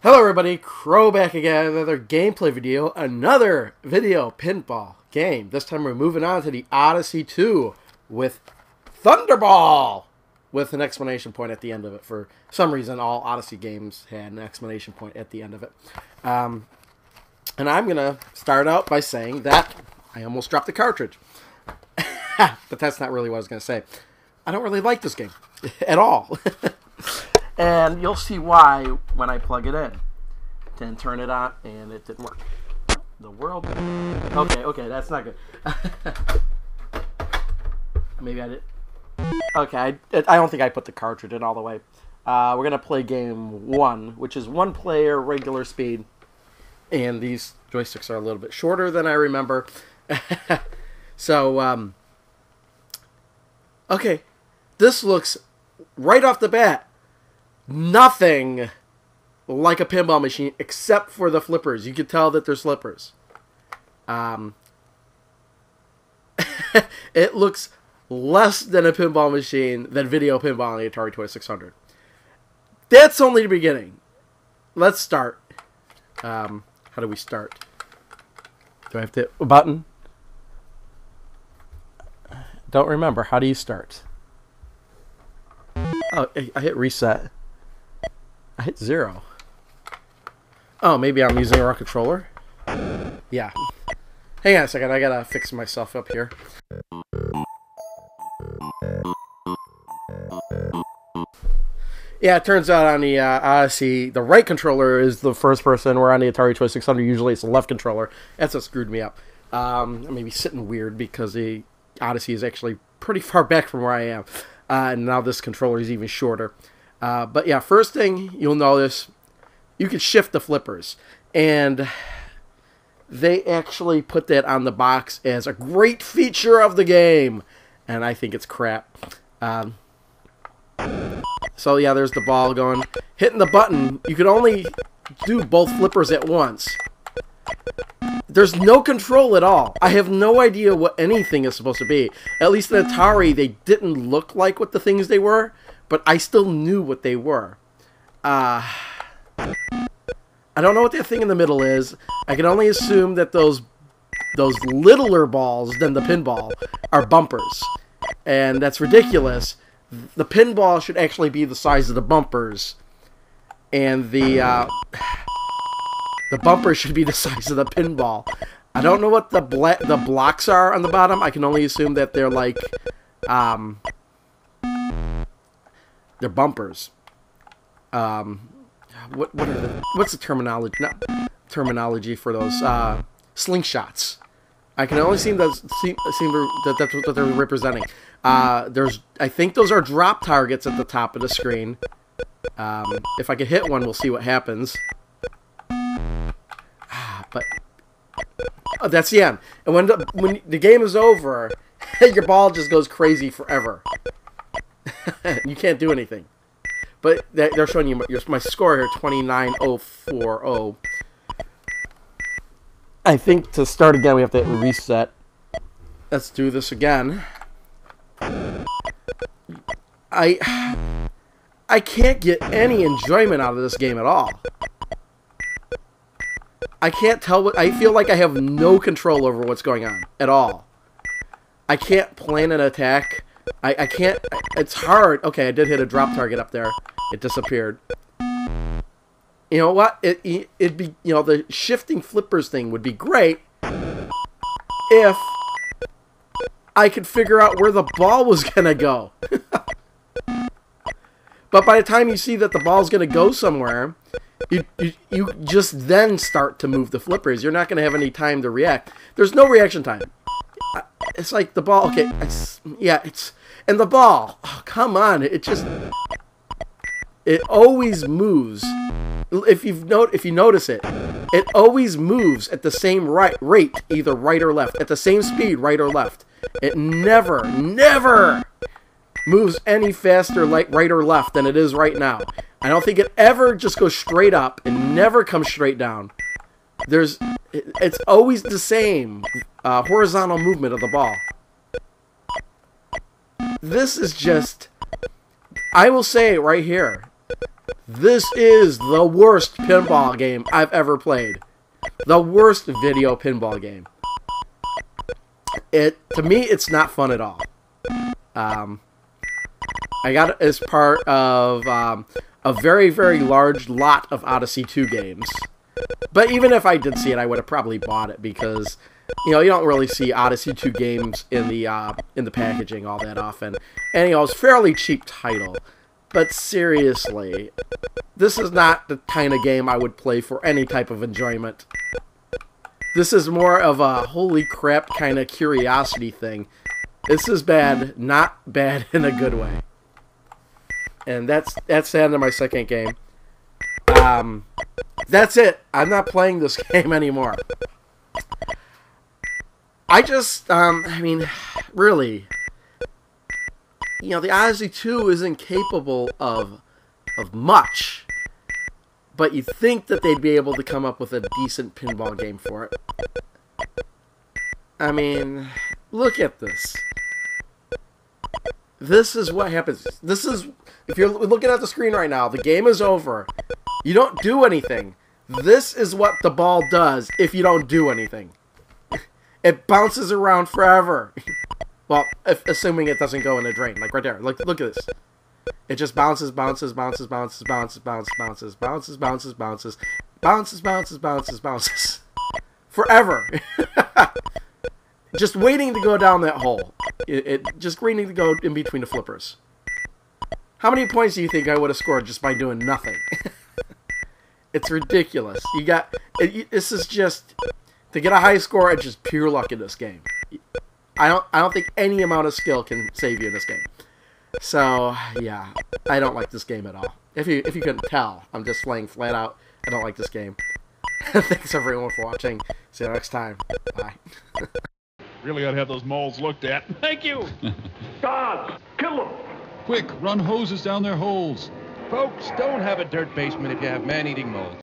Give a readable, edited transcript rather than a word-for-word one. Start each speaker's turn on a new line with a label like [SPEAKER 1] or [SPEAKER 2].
[SPEAKER 1] Hello everybody, Crow back again, another gameplay video, another video pinball game. This time we're moving on to the Odyssey 2 with Thunderball, with an exclamation point at the end of it. For some reason, all Odyssey games had an exclamation point at the end of it. And I'm going to start out by saying that I almost dropped the cartridge. But that's not really what I was going to say. I don't really like this game at all. And you'll see why when I plug it in. Then turn it on, and it didn't work. The world... Okay, that's not good. Maybe I did... Okay, I don't think I put the cartridge in all the way. We're going to play game 1, which is 1 player, regular speed. And these joysticks are a little bit shorter than I remember. So, okay. This looks, right off the bat, nothing like a pinball machine except for the flippers. You can tell that they're flippers. It looks less than a pinball machine than video pinball on the Atari 2600. That's only the beginning. Let's start. How do we start? Do I have to hit a button? Don't remember. How do you start? Oh, I hit reset. I hit 0. Oh, maybe I'm using a wrong controller? Yeah. Hang on a second, I gotta fix myself up here. Yeah, it turns out on the Odyssey, the right controller is the first person, where on the Atari 2600, usually it's the left controller. That's what screwed me up. I may be sitting weird because the Odyssey is actually pretty far back from where I am. And now this controller is even shorter. But yeah, first thing you'll notice, you can shift the flippers. And they actually put that on the box as a great feature of the game. And I think it's crap. So yeah, there's the ball going. Hitting the button, you can only do both flippers at once. There's no control at all. I have no idea what anything is supposed to be. At least in Atari, they didn't look like what the things they were, but I still knew what they were. I don't know what that thing in the middle is. I can only assume that those littler balls than the pinball are bumpers. And that's ridiculous. The pinball should actually be the size of the bumpers. And the bumpers should be the size of the pinball. I don't know what the blocks are on the bottom. I can only assume that they're like, they're bumpers. What's the terminology? Not terminology for those slingshots. I can only seem that that's what they're representing. I think those are drop targets at the top of the screen. If I can hit one, we'll see what happens. But that's the end. And when the game is over, your ball just goes crazy forever. You can't do anything. But they're showing you my score here, 29040. I think to start again, we have to reset. Let's do this again. I can't get any enjoyment out of this game at all. I can't tell what... I feel like I have no control over what's going on at all. I can't plan an attack. I can't... It's hard. Okay, I did hit a drop target up there. It disappeared. You know what? It'd be... You know, the shifting flippers thing would be great if I could figure out where the ball was going to go. But by the time you see that the ball's going to go somewhere... You just then start to move the flippers. You're not going to have any time to react. There's no reaction time. It's like the ball. Okay, and the ball. Oh, come on! It always moves. If you notice it, it always moves at the same rate, either right or left, at the same speed, right or left. It never moves any faster right or left than it is right now. I don't think it ever just goes straight up and never comes straight down. It's always the same horizontal movement of the ball. This is just... I will say right here, This is the worst pinball game I've ever played. The worst video pinball game. To me, it's not fun at all. I got it as part of a very, very large lot of Odyssey 2 games. But even if I did see it, I would have probably bought it because, you know, you don't really see Odyssey 2 games in the packaging all that often. And, you know, it's a fairly cheap title. But seriously, this is not the kind of game I would play for any type of enjoyment. This is more of a holy crap kind of curiosity thing. This is bad, not bad in a good way. And that's the end of my second game. That's it. I'm not playing this game anymore. I mean, really, you know, the Odyssey 2 isn't capable of much, but you'd think that they'd be able to come up with a decent pinball game for it. I mean, look at this. This is what happens. This is, if you're looking at the screen right now, the game is over. You don't do anything. This is what the ball does if you don't do anything. It bounces around forever. Well, assuming it doesn't go in the drain, like right there. Look at this. It just bounces, bounces, bounces, bounces, bounces, bounces, bounces, bounces, bounces, bounces, bounces, bounces, bounces, bounces, forever. Just waiting to go down that hole. It just waiting to go in between the flippers. How many points do you think I would have scored just by doing nothing? It's ridiculous. This is just, to get a high score, it's just pure luck in this game. I don't think any amount of skill can save you in this game. So yeah, I don't like this game at all. If you couldn't tell, I'm just laying flat out. I don't like this game. Thanks everyone for watching. See you next time. Bye.
[SPEAKER 2] Really ought to have those moles looked at. Thank you.
[SPEAKER 3] Guards, kill them.
[SPEAKER 4] Quick, run hoses down their holes.
[SPEAKER 5] Folks, don't have a dirt basement if you have man-eating moles.